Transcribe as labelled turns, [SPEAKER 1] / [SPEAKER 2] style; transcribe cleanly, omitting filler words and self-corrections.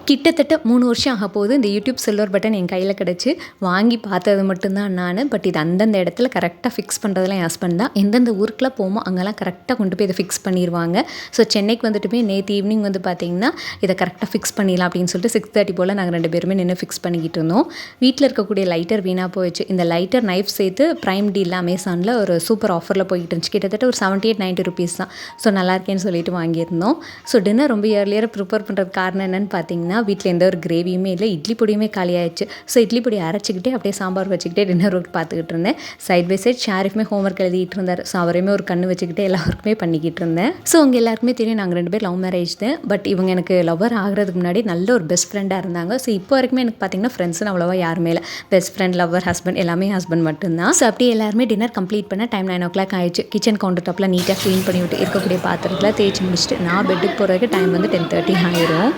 [SPEAKER 1] கிட்டத்தட்ட 3 வருஷம் ஆக போகுது இந்த யூடியூப் சில்வர் பட்டன் என் கையில் கிடச்சி. வாங்கி பார்த்தது மட்டும்தான் நான். பட் இது அந்தந்த இடத்துல கரெக்டாக ஃபிக்ஸ் பண்ணுறதுலாம் என் ஹஸ்பண்ட் தான். எந்தெந்த ஊருக்குலாம் போமோ அங்கெல்லாம் கரெக்டாக கொண்டு போய் இதை ஃபிக்ஸ் பண்ணிடுவாங்க. ஸோ சென்னைக்கு வந்துட்டு போய் நேற்று ஈவினிங் வந்து பார்த்திங்கன்னா இதை கரெக்டாக ஃபிக்ஸ் பண்ணிடலாம் அப்படின்னு சொல்லிட்டு 6:30 போல் நாங்கள் 2 பேருமே நின்று ஃபிக்ஸ் பண்ணிக்கிட்டு இருந்தோம். வீட்டில் இருக்கக்கூடிய லைட்டர் வீணாக போயிடுச்சு. இந்த லைட்டர் நைஃப் சேர்த்து ப்ரைம் டீலில் அமேசானில் ஒரு சூப்பர் ஆஃபரில் போய்கிட்டு இருந்துச்சு. கிட்டத்தட்ட ஒரு 78-90 ருபீஸ் தான். ஸோ நல்லா இருக்கேன்னு சொல்லிட்டு வாங்கியிருந்தோம். ஸோ டின்னர் ரொம்ப இயர்லியராக ப்ரிப்பேர் பண்ணுறது காரணம் என்னென்னு பார்த்தீங்கன்னா, வீட்டில் எந்த ஒரு கிரேவியுமே இல்லை, இட்லி பொடியுமே காலியாகிடுச்சு. ஸோ இட்லி பொடி அரைச்சிக்கிட்டே அப்படியே சாம்பார் வச்சுக்கிட்டே டின்னர் ஒர்க் பார்த்துக்கிட்டு இருந்தேன். சைட் பை சைட் ஷாரிஃப்மே ஹோம்ஒர்க் எழுதிட்டு இருந்தார். ஸோ அவரையுமே ஒரு கண்ணு வச்சுக்கிட்டே எல்லா ஒர்க்குமே பண்ணிக்கிட்டு இருந்தேன். ஸோ உங்கள் எல்லாருக்குமே தெரியும் நாங்கள் 2 பேர் லவ் மேரேஜ் தான். பட் இவங்க எனக்கு லவ்வர் ஆகிறதுக்கு முன்னாடி நல்ல ஒரு பெஸ்ட் ஃப்ரெண்டாக இருந்தாங்க. ஸோ இப்போ வரைக்குமே எனக்கு பார்த்தீங்கன்னா ஃப்ரெண்ட்ஸ்னு அவ்வளோவா யாருமே இல்லை. பெஸ்ட் ஃப்ரெண்ட், லவ்வர், ஹஸ்பண்ட் எல்லாமே ஹஸ்பண்ட் மட்டும்தான். ஸோ அப்படியே எல்லாருமே டின்னர் கம்ப்ளீட் பண்ண டைம் 9 o'clock ஆயிடுச்சு. கிச்சன் கவுண்டர் டாப்பில் நீட்டாக க்ளீன் பண்ணி விட்டு இருக்கக்கூடிய பாத்திரத்தில் தேய்ச்சி முடிச்சுட்டு நான் பெட்டுக்கு போகிறதுக்கு டைம் வந்து 10:30 ஆயிரும்.